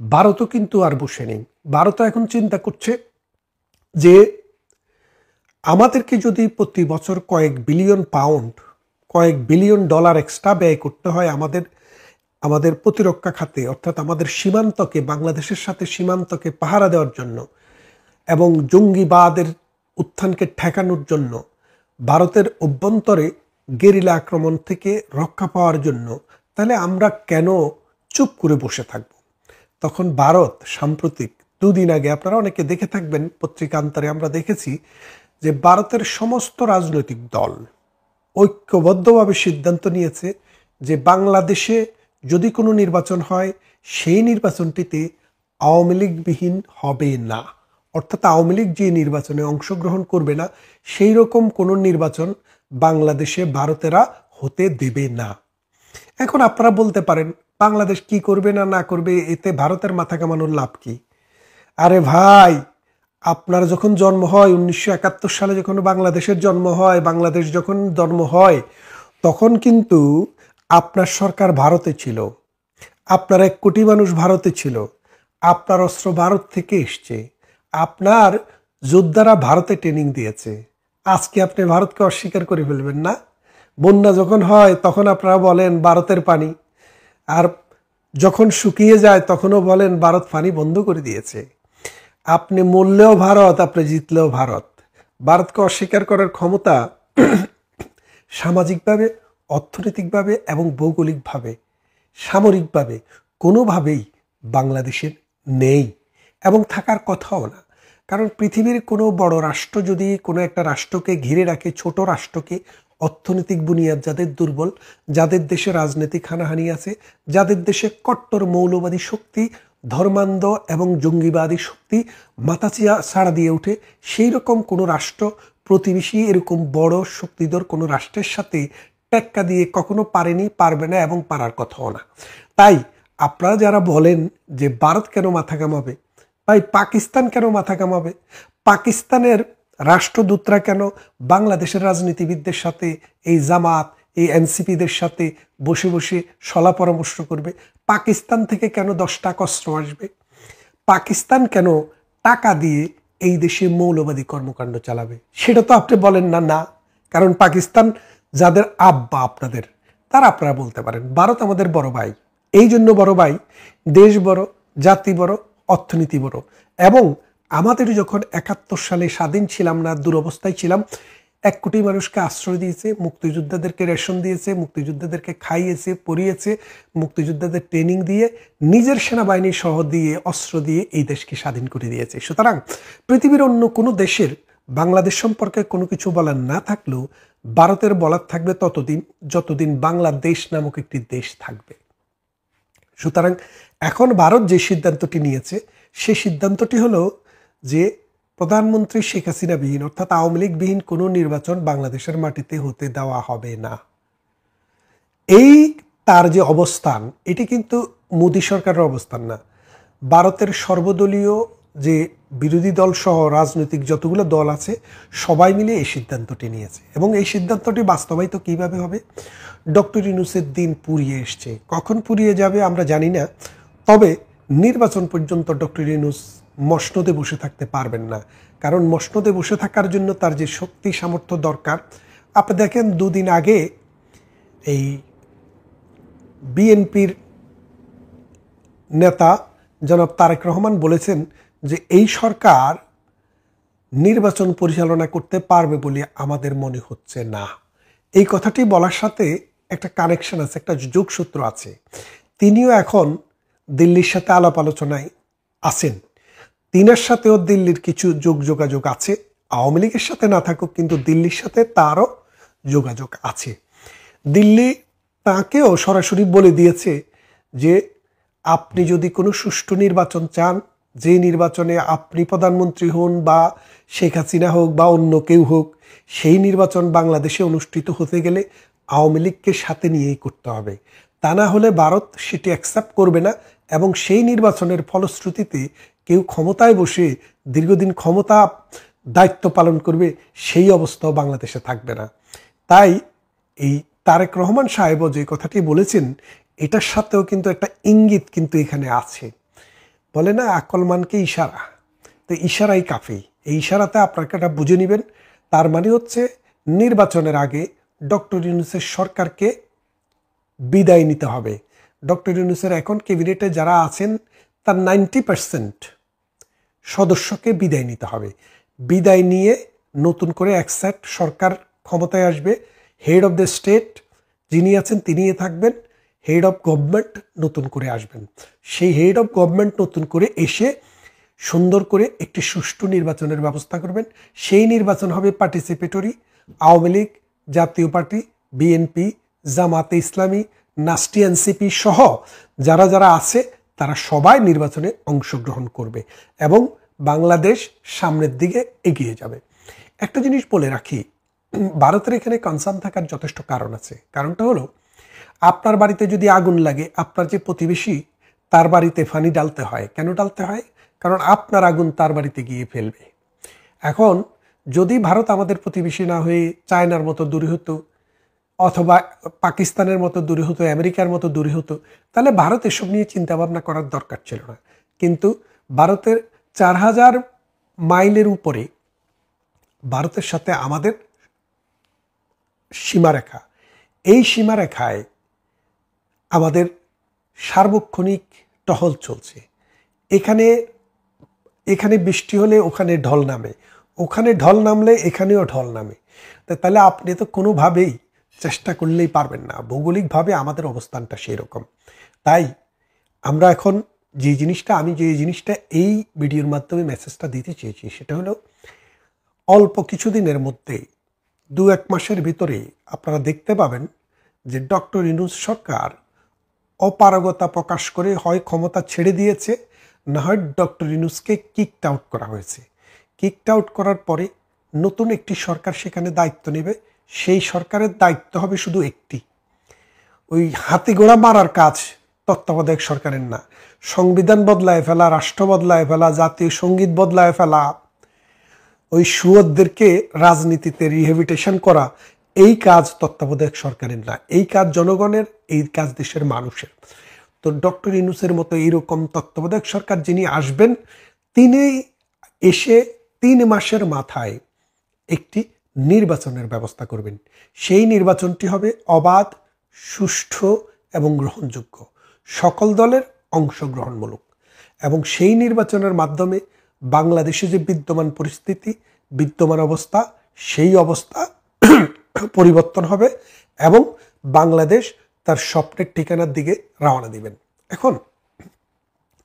ভারতও কিন্তু আর বসে নেই। ভারতও এখন চিন্তা করছে যে আমাদেরকে যদি প্রতি বছর কয়েক বিলিয়ন পাউন্ড, কয়েক বিলিয়ন ডলার এক্সট্রা ব্যয় করতে হয় আমাদের আমাদের প্রতিরক্ষা খাতে, অর্থাৎ আমাদের সীমান্তকে, বাংলাদেশের সাথে সীমান্তকে পাহারা দেওয়ার জন্য এবং জঙ্গিবাদের উত্থানকে ঠেকানোর জন্য, ভারতের অভ্যন্তরে গেরিলা আক্রমণ থেকে রক্ষা পাওয়ার জন্য, তাহলে আমরা কেন চুপ করে বসে থাকব? তখন ভারত সাম্প্রতিক দুদিন আগে, আপনারা অনেকে দেখে থাকবেন পত্রিকান্তরে, আমরা দেখেছি যে ভারতের সমস্ত রাজনৈতিক দল ঐক্যবদ্ধভাবে সিদ্ধান্ত নিয়েছে যে বাংলাদেশে যদি কোনো নির্বাচন হয় সেই নির্বাচনটিতে আওয়ামী লীগবিহীন হবে না। অর্থাৎ আওয়ামী লীগ যে নির্বাচনে অংশগ্রহণ করবে না, সেই রকম কোনো নির্বাচন বাংলাদেশে ভারতেরা হতে দেবে না। এখন আপনারা বলতে পারেন বাংলাদেশ কি করবে না না করবে, এতে ভারতের মাথা কামানোর লাভ কি? আরে ভাই, আপনার যখন জন্ম হয় 1971 সালে, যখন বাংলাদেশের জন্ম হয়, বাংলাদেশ যখন জন্ম হয়, তখন কিন্তু আপনার সরকার ভারতে ছিল, আপনার 1 কোটি মানুষ ভারতে ছিল, আপনার অস্ত্র ভারত থেকে এসছে, আপনার যোদ্ধারা ভারতে ট্রেনিং দিয়েছে। আজকে আপনি ভারতকে অস্বীকার করে ফেলবেন না? বন্যা যখন হয় তখন আপনারা বলেন ভারতের পানি, আর যখন শুকিয়ে যায় তখনও বলেন ভারত পানি বন্ধ করে দিয়েছে। আপনি মরলেও ভারত, আপনি জিতলেও ভারত। ভারতকে অস্বীকার করার ক্ষমতা সামাজিকভাবে, অর্থনৈতিকভাবে এবং ভৌগোলিকভাবে, সামরিকভাবে কোনোভাবেই বাংলাদেশের নেই এবং থাকার কথাও না। কারণ পৃথিবীর কোনো বড় রাষ্ট্র যদি কোনো একটা রাষ্ট্রকে ঘিরে রাখে, ছোট রাষ্ট্রকে, অর্থনৈতিক বুনিয়াদ যাদের দুর্বল, যাদের দেশে রাজনৈতিক হানাহানি আছে, যাদের দেশে কট্টর মৌলবাদী শক্তি, ধর্মান্ধ এবং জঙ্গিবাদী শক্তি মাথাচিয়া ছাড়া দিয়ে ওঠে, সেই রকম কোনো রাষ্ট্র প্রতিবেশী এরকম বড় শক্তিধর কোনো রাষ্ট্রের সাথে টেক্কা দিয়ে কখনো পারেনি, পারবে না এবং পারার কথাও না। তাই আপনারা যারা বলেন যে ভারত কেন মাথা কামাবে, ভাই পাকিস্তান কেন মাথা কামাবে? পাকিস্তানের রাষ্ট্রদূতরা কেন বাংলাদেশের রাজনীতিবিদদের সাথে, এই জামাত, এই এনসিপিদের সাথে বসে বসে সলা পরামর্শ করবে? পাকিস্তান থেকে কেন 10 টাকা অস্ত্র আসবে? পাকিস্তান কেন টাকা দিয়ে এই দেশে মৌলবাদী কর্মকাণ্ড চালাবে? সেটা তো আপনি বলেন না। না, কারণ পাকিস্তান যাদের আব্বা আপনাদের, তারা আপনারা বলতে পারেন ভারত আমাদের বড় ভাই। এই জন্য বড় ভাই, দেশ বড়, জাতি বড়, অর্থনীতি বড়। এবং আমাদের যখন 71 সালে স্বাধীন ছিলাম না, দুরবস্থায় ছিলাম, 1 কোটি মানুষকে আশ্রয় দিয়েছে, মুক্তিযোদ্ধাদেরকে রেশন দিয়েছে, মুক্তিযোদ্ধাদেরকে খাইয়েছে, পরিয়েছে, মুক্তিযোদ্ধাদের ট্রেনিং দিয়ে, নিজের সেনাবাহিনী সহ দিয়ে, অস্ত্র দিয়ে এই দেশকে স্বাধীন করে দিয়েছে। সুতরাং পৃথিবীর অন্য কোনো দেশের বাংলাদেশ সম্পর্কে কোনো কিছু বলার না থাকলেও ভারতের বলার থাকবে ততদিন যতদিন বাংলাদেশ নামক একটি দেশ থাকবে। সুতরাং এখন ভারত যে সিদ্ধান্তটি নিয়েছে, সেই সিদ্ধান্তটি হলো যে প্রধানমন্ত্রী শেখ হাসিনা বিহীন, অর্থাৎ আওয়ামী লীগ বিহীন কোনো নির্বাচন বাংলাদেশের মাটিতে হতে দেওয়া হবে না। এই তার যে অবস্থান, এটি কিন্তু মোদী সরকারের অবস্থান না, ভারতের সর্বদলীয় যে বিরোধী দল সহ রাজনৈতিক যতগুলো দল আছে সবাই মিলে এই সিদ্ধান্তটি নিয়েছে। এবং এই সিদ্ধান্তটি বাস্তবায়িত কিভাবে হবে? ডক্টর ইউনূসের দিন পুরিয়ে এসছে, কখন পুরিয়ে যাবে আমরা জানি না। তবে নির্বাচন পর্যন্ত ডক্টর ইউনূস মসনদে বসে থাকতে পারবেন না, কারণ মসনদে বসে থাকার জন্য তার যে শক্তি সামর্থ্য দরকার। আপনি দেখেন দুদিন আগে এই বিএনপির নেতা জনাব তারেক রহমান বলেছেন যে এই সরকার নির্বাচন পরিচালনা করতে পারবে বলে আমাদের মনে হচ্ছে না। এই কথাটি বলার সাথে একটা কানেকশন আছে, একটা যোগসূত্র আছে। তিনিও এখন দিল্লির সাথে আলাপ আলোচনায় আছেন, তিনার সাথেও দিল্লির কিছু যোগাযোগ আছে। আওয়ামী লীগের সাথে না থাকুক, কিন্তু দিল্লির সাথে তারও যোগাযোগ আছে। দিল্লি তাকেও সরাসরি বলে দিয়েছে যে আপনি যদি কোনো সুষ্ঠু নির্বাচন চান, যে নির্বাচনে আপনি প্রধানমন্ত্রী হন বা শেখ হাসিনা হোক বা অন্য কেউ হোক, সেই নির্বাচন বাংলাদেশে অনুষ্ঠিত হতে গেলে আওয়ামী লীগকে সাথে নিয়েই করতে হবে। তা না হলে ভারত সেটি অ্যাকসেপ্ট করবে না এবং সেই নির্বাচনের ফলশ্রুতিতে কেউ ক্ষমতায় বসে দীর্ঘদিন ক্ষমতা দায়িত্ব পালন করবে, সেই অবস্থাও বাংলাদেশে থাকবে না। তাই এই তারেক রহমান সাহেবও যে কথাটি বলেছেন, এটার সাথেও কিন্তু একটা ইঙ্গিত কিন্তু এখানে আছে। বলে না আকলমানকে ইশারা, তো ইশারাই কাফি। এই ইশারাতে আপনাকে এটা বুঝে নেবেন, তার মানে হচ্ছে নির্বাচনের আগে ডক্টর ইউনূসের সরকারকে বিদায় নিতে হবে। ডক্টর ইউনূসের এখন ক্যাবিনেটে যারা আছেন তার 90% সদস্যকে বিদায় নিতে হবে। বিদায় নিয়ে নতুন করে একসাথে সরকার ক্ষমতায় আসবে। হেড অফ দ্য স্টেট যিনি আছেন তিনিই থাকবেন, হেড অফ গভর্নমেন্ট নতুন করে আসবেন। সেই হেড অফ গভর্নমেন্ট নতুন করে এসে সুন্দর করে একটি সুষ্ঠু নির্বাচনের ব্যবস্থা করবেন। সেই নির্বাচন হবে পার্টিসিপেটরি। আওয়ামী লীগ, জাতীয় পার্টি, বিএনপি, জামাতে ইসলামী, নাস্টি এনসিপি সহ যারা যারা আছে তারা সবাই নির্বাচনে অংশগ্রহণ করবে এবং বাংলাদেশ সামনের দিকে এগিয়ে যাবে। একটা জিনিস বলে রাখি, ভারতের এখানে কনসার্ন থাকার যথেষ্ট কারণ আছে। কারণটা হলো, আপনার বাড়িতে যদি আগুন লাগে, আপনার যে প্রতিবেশী তার বাড়িতে পানি ডালতে হয়। কেন ডালতে হয়? কারণ আপনার আগুন তার বাড়িতে গিয়ে ফেলবে। এখন যদি ভারত আমাদের প্রতিবেশী না হয়ে চায়নার মতো দূরে হতো, অথবা পাকিস্তানের মতো দূরে হতো, আমেরিকার মতো দূরে হতো, তাহলে ভারত এসব নিয়ে চিন্তাভাবনা করার দরকার ছিল না। কিন্তু ভারতের 4000 মাইলের উপরে ভারতের সাথে আমাদের সীমারেখা। এই সীমারেখায় আমাদের সার্বক্ষণিক টহল চলছে। এখানে এখানে বৃষ্টি হলে ওখানে ঢল নামে, ওখানে ঢল নামলে এখানেও ঢল নামে। তাহলে আপনি তো কোনোভাবেই চেষ্টা করলেই পারবেন না। ভৌগোলিকভাবে আমাদের অবস্থানটা সেই রকম। তাই আমরা এখন আমি যে জিনিসটা এই ভিডিওর মাধ্যমে মেসেজটা দিতে চেয়েছি সেটা হলো, অল্প কিছুদিনের মধ্যে 2-1 মাসের ভিতরে আপনারা দেখতে পাবেন যে ডক্টর ইউনূস সরকার অপারগতা প্রকাশ করে হয় ক্ষমতা ছেড়ে দিয়েছে, না হয় ডক্টর ইউনূসকে কিকড আউট করা হয়েছে। কিকড আউট করার পরে নতুন একটি সরকার সেখানে দায়িত্ব নেবে। সেই সরকারের দায়িত্ব হবে শুধু একটি, ওই হাতি ঘোড়া মারার কাজ তত্ত্বাবধায়ক সরকারের না। সংবিধান বদলায় ফেলা, রাষ্ট্র বদলায় ফেলা, জাতীয় সঙ্গীত বদলায় ফেলা, ওই শুয়োরদেরকে রাজনীতিতে রিহেবিটেশন করা, এই কাজ তত্ত্বাবধায়ক সরকারের না। এই কাজ জনগণের, এই কাজ দেশের মানুষের। তো ডক্টর ইউনূসের মতো এইরকম তত্ত্বাবধায়ক সরকার যিনি আসবেন, তিনি এসে 3 মাসের মাথায় একটি নির্বাচনের ব্যবস্থা করবেন। সেই নির্বাচনটি হবে অবাধ, সুষ্ঠু এবং গ্রহণযোগ্য, সকল দলের অংশগ্রহণমূলক। এবং সেই নির্বাচনের মাধ্যমে বাংলাদেশে যে বিদ্যমান পরিস্থিতি, বিদ্যমান অবস্থা, সেই অবস্থা পরিবর্তন হবে এবং বাংলাদেশ তার স্বপ্নের ঠিকানার দিকে রওনা দিবেন। এখন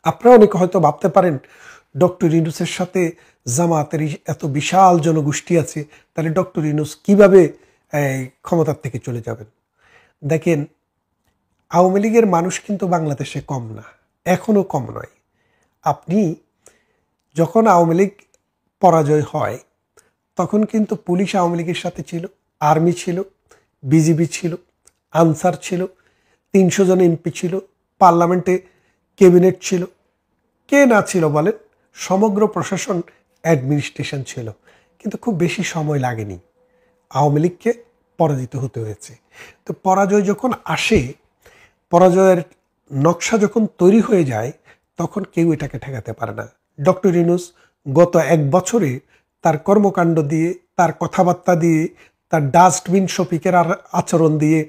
আপনারা অনেকে হয়তো ভাবতে পারেন, ডক্টর ইউনূসের সাথে জামাতের এত বিশাল জনগোষ্ঠী আছে, তাহলে ডক্টর ইউনূস কিভাবে ক্ষমতার থেকে চলে যাবেন? দেখেন, আওয়ামী লীগের মানুষ কিন্তু বাংলাদেশে কম না, এখনো কম নয়। আপনি যখন আওয়ামী লীগ পরাজয় হয় তখন কিন্তু পুলিশ আওয়ামী লীগের সাথে ছিল, আর্মি ছিল, বিজিবি ছিল, আনসার ছিল, 300 জন এমপি ছিল, পার্লামেন্টে ক্যাবিনেট ছিল। কে না ছিল বলেন? সমগ্র প্রশাসন, অ্যাডমিনিস্ট্রেশন ছিল। কিন্তু খুব বেশি সময় লাগেনি, আওয়ামী লীগকে পরাজিত হতে হয়েছে। তো পরাজয় যখন আসে, পরাজয়ের নকশা যখন তৈরি হয়ে যায়, তখন কেউ এটাকে ঠেকাতে পারে না। ডক্টর ইউনূস গত 1 বছরে তার কর্মকাণ্ড দিয়ে, তার কথাবার্তা দিয়ে, তার ডাস্টবিন শফিকের আচরণ দিয়ে,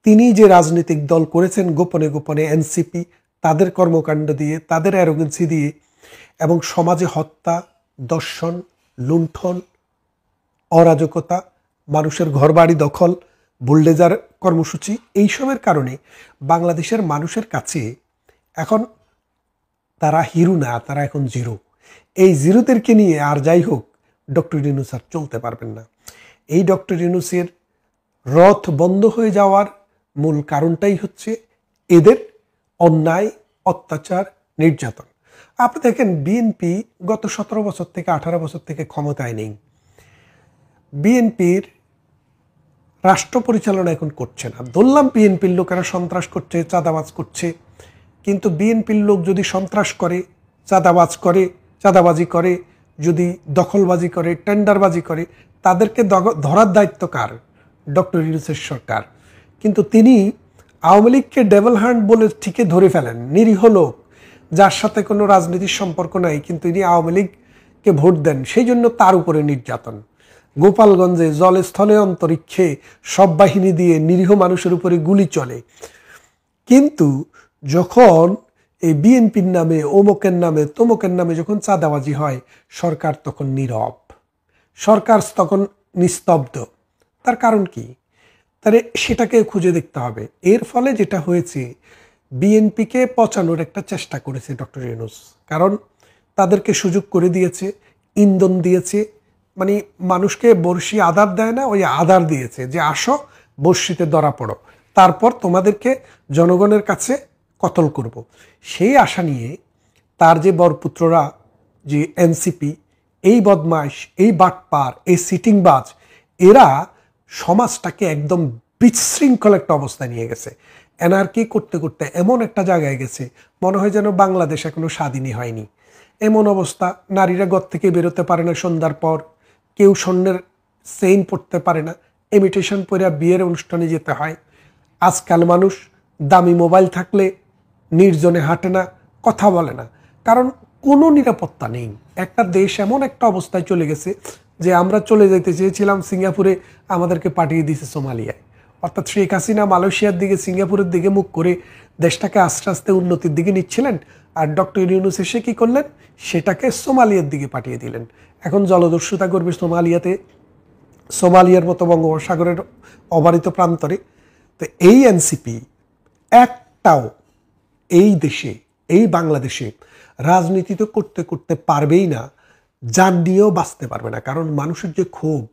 তিনি যে রাজনৈতিক দল করেছেন গোপনে গোপনে, এনসিপি, তাদের কর্মকাণ্ড দিয়ে, তাদের অ্যারোগেন্সি দিয়ে, এবং সমাজে হত্যা, দর্শন, লুণ্ঠন, অরাজকতা, মানুষের ঘরবাড়ি দখল, বুলডেজার কর্মসূচি, এইসবের কারণে বাংলাদেশের মানুষের কাছে এখন তারা হিরো না, তারা এখন জিরো। এই জিরোদেরকে নিয়ে আর যাই হোক ডক্টর ইউনূস আর চলতে পারবেন না। এই ডক্টর ইউনূসের রথ বন্ধ হয়ে যাওয়ার মূল কারণটাই হচ্ছে এদের অন্যায়, অত্যাচার, নির্যাতন। আপনি দেখেন, বিএনপি গত 17 বছর থেকে 18 বছর থেকে ক্ষমতায় নেই। বিএনপির রাষ্ট্র পরিচালনা এখন করছে না। ধরলাম বিএনপির লোকেরা সন্ত্রাস করছে, চাঁদাবাজ করছে, কিন্তু বিএনপির লোক যদি সন্ত্রাস করে, চাঁদাবাজি করে, যদি দখলবাজি করে, টেন্ডারবাজি করে, তাদেরকে ধরার দায়িত্ব কার? ডক্টর ইউনূসের সরকার। কিন্তু তিনি আওয়ামী লীগকে ডেভেল হ্যান্ড বলে ঠিকই ধরে ফেলেন, নিরীহ লোক। যার সাথে কোনো রাজনীতির সম্পর্ক নাই, কিন্তু ইনি আওয়ামী লীগকে ভোট দেন, সেই জন্য তার উপরে নির্যাতন। গোপালগঞ্জে জলস্থলে অন্তরিক্ষে সব বাহিনী দিয়ে নিরীহ মানুষের উপরে গুলি চলে। কিন্তু যখন এই বিএনপির নামে, অমুকের নামে, তমুকের নামে যখন চাঁদাবাজি হয়, সরকার তখন নীরব, সরকার তখন নিস্তব্ধ। তার কারণ কি? তাহলে সেটাকে খুঁজে দেখতে হবে। এর ফলে যেটা হয়েছে, বিএনপিকে পচানোর একটা চেষ্টা করেছে ডক্টর ইউনূস, কারণ তাদেরকে সুযোগ করে দিয়েছে, ইন্ধন দিয়েছে, মানে মানুষকে বর্ষি আধার দেয় না, ওই আধার দিয়েছে যে আসো বর্ষিতে ধরা পড়ো, তারপর তোমাদেরকে জনগণের কাছে কতল করব। সেই আশা নিয়ে তার যে বরপুত্ররা, যে এনসিপি, এই বদমাইশ, এই বাটপার, এই সিটিংবাজ, এরা সমাজটাকে একদম বিশৃঙ্খল একটা অবস্থায় নিয়ে গেছে। এনআরকি করতে করতে এমন একটা জায়গায় গেছে, মনে হয় যেন বাংলাদেশ এখনো স্বাধীনই হয়নি। এমন অবস্থা, নারীরা ঘর থেকে বেরোতে পারে না সন্ধ্যার পর, কেউ স্বর্ণের চেইন পড়তে পারে না, ইমিটেশন পরে বিয়ের অনুষ্ঠানে যেতে হয়। আজকাল মানুষ দামি মোবাইল থাকলে নির্জনে হাঁটে না, কথা বলে না, কারণ কোনো নিরাপত্তা নেই। একটা দেশ এমন একটা অবস্থায় চলে গেছে যে আমরা চলে যেতে চেয়েছিলাম সিঙ্গাপুরে, আমাদেরকে পাঠিয়ে দিয়েছে সোমালিয়ায়। অর্থাৎ শেখ হাসিনা মালয়েশিয়ার দিকে, সিঙ্গাপুরের দিকে মুখ করে দেশটাকে আস্তে আস্তে উন্নতির দিকে নিচ্ছিলেন, আর ডক্টর ইউনূস এসে কী করলেন, সেটাকে সোমালিয়ার দিকে পাঠিয়ে দিলেন। এখন জলদস্যুতা করবে সোমালিয়াতে, সোমালিয়ার মতো বঙ্গোপসাগরের অবারিত প্রান্তরে। তো এই এনসিপি একটাও এই দেশে, এই বাংলাদেশে রাজনীতি তো করতে করতে পারবেই না, যান নিয়েও বাঁচতে পারবে না। কারণ মানুষের যে ক্ষোভ,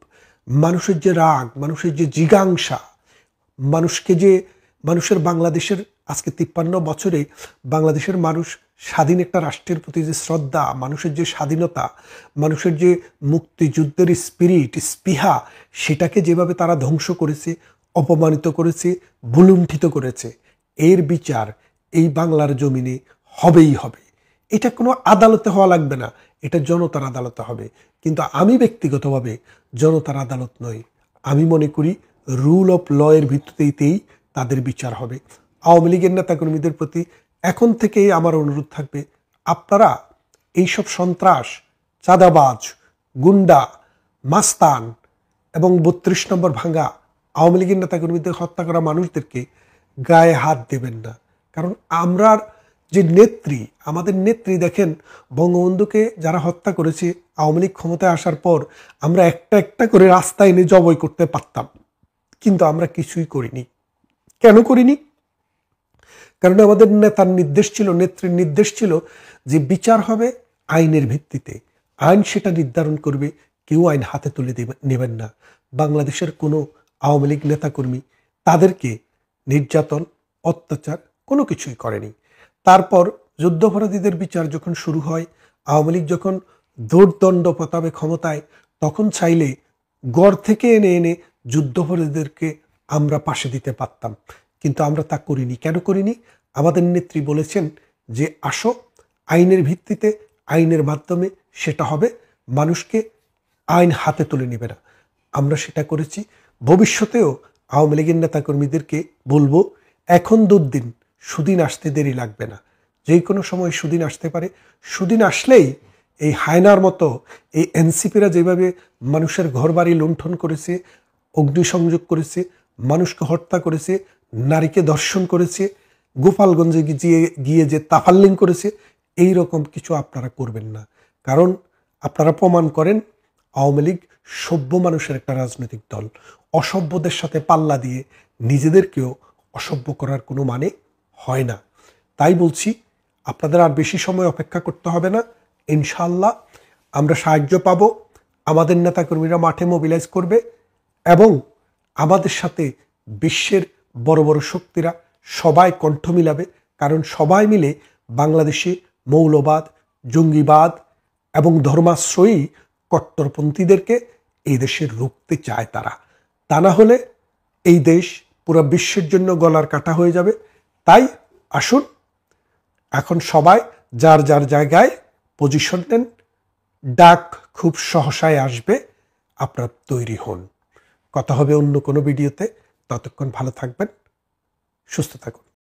মানুষের যে রাগ, মানুষের যে জিজ্ঞাসা, মানুষের বাংলাদেশের আজকে 53 বছরে বাংলাদেশের মানুষ স্বাধীন একটা রাষ্ট্রের প্রতি যে শ্রদ্ধা, মানুষের যে স্বাধীনতা, মানুষের যে মুক্তিযুদ্ধের স্পিরিট, স্পৃহা, সেটাকে যেভাবে তারা ধ্বংস করেছে, অপমানিত করেছে, ভুলুণ্ঠিত করেছে, এর বিচার এই বাংলার জমিনে হবেই হবে। এটা কোনো আদালতে হওয়া লাগবে না, এটা জনতার আদালতে হবে। কিন্তু আমি ব্যক্তিগতভাবে জনতার আদালত নই, আমি মনে করি রুল অফ ল এর ভিত্তিতেই তাদের বিচার হবে। আওয়ামী লীগের নেতাকর্মীদের প্রতি এখন থেকেই আমার অনুরোধ থাকবে, আপনারা এইসব সন্ত্রাস, চাঁদাবাজ, গুন্ডা, মাস্তান এবং 32 নম্বর ভাঙ্গা আওয়ামী লীগের নেতাকর্মীদের হত্যা করা মানুষদেরকে গায়ে হাত দেবেন না। কারণ আমরা যে নেত্রী, আমাদের নেত্রী দেখেন, বঙ্গবন্ধুকে যারা হত্যা করেছে আওয়ামী লীগ ক্ষমতায় আসার পর, আমরা একটা একটা করে রাস্তায় এনে জবাই করতে পারতাম, কিন্তু আমরা কিছুই করিনি। কেন করিনি? কারণ আমাদের নেতার নির্দেশ ছিল, নেত্রীর নির্দেশ ছিল যে বিচার হবে আইনের ভিত্তিতে, আইন সেটা নির্ধারণ করবে, কেউ আইন হাতে তুলে নেবেন না। বাংলাদেশের কোনো আওয়ামী লীগ নেতাকর্মী তাদেরকে নির্যাতন, অত্যাচার কোনো কিছুই করেনি। তারপর যুদ্ধাপরাধীদের বিচার যখন শুরু হয়, আওয়ামী লীগ যখন দৌর্দণ্ড প্রতাপে ক্ষমতায়, তখন চাইলে গড় থেকে এনে এনে যুদ্ধাপরাধীদেরকে আমরা পাশে দিতে পারতাম, কিন্তু আমরা তা করিনি। কেন করিনি? আমাদের নেত্রী বলেছেন যে আসো আইনের ভিত্তিতে, আইনের মাধ্যমে সেটা হবে, মানুষকে আইন হাতে তুলে নেবে না। আমরা সেটা করেছি। ভবিষ্যতেও আওয়ামী লীগের নেতাকর্মীদেরকে বলবো, এখন দুর্দিন, সুদিন আসতে দেরি লাগবে না, যে কোনো সময় সুদিন আসতে পারে। সুদিন আসলেই এই হায়নার মতো এই এনসিপিরা যেভাবে মানুষের ঘরবাড়ি লুণ্ঠন করেছে, অগ্নিসংযোগ করেছে, মানুষকে হত্যা করেছে, নারীকে ধর্ষণ করেছে, গোপালগঞ্জে গিয়ে যে তাফাল্লিং করেছে, এই রকম কিছু আপনারা করবেন না। কারণ আপনারা প্রমাণ করেন আওয়ামী লীগ সভ্য মানুষের একটা রাজনৈতিক দল। অসভ্যদের সাথে পাল্লা দিয়ে নিজেদেরকেও অসভ্য করার কোনো মানে হয় না। তাই বলছি, আপনাদের আর বেশি সময় অপেক্ষা করতে হবে না। ইনশাআল্লাহ আমরা সাহায্য পাব, আমাদের নেতাকর্মীরা মাঠে মোবিলাইজ করবে এবং আমাদের সাথে বিশ্বের বড় বড় শক্তিরা সবাই কণ্ঠ মিলাবে। কারণ সবাই মিলে বাংলাদেশে মৌলবাদ, জঙ্গিবাদ এবং ধর্মাশ্রয়ী কট্টরপন্থীদেরকে এই দেশে রুখতে চায় তারা। তা না হলে এই দেশ পুরো বিশ্বের জন্য গলার কাটা হয়ে যাবে। তাই আসুন এখন সবাই যার যার জায়গায় পজিশন নেন, ডাক খুব সহসায় আসবে, আপনারা তৈরি হন। কথা হবে অন্য কোনো ভিডিওতে। ততক্ষণ ভালো থাকবেন, সুস্থ থাকুন।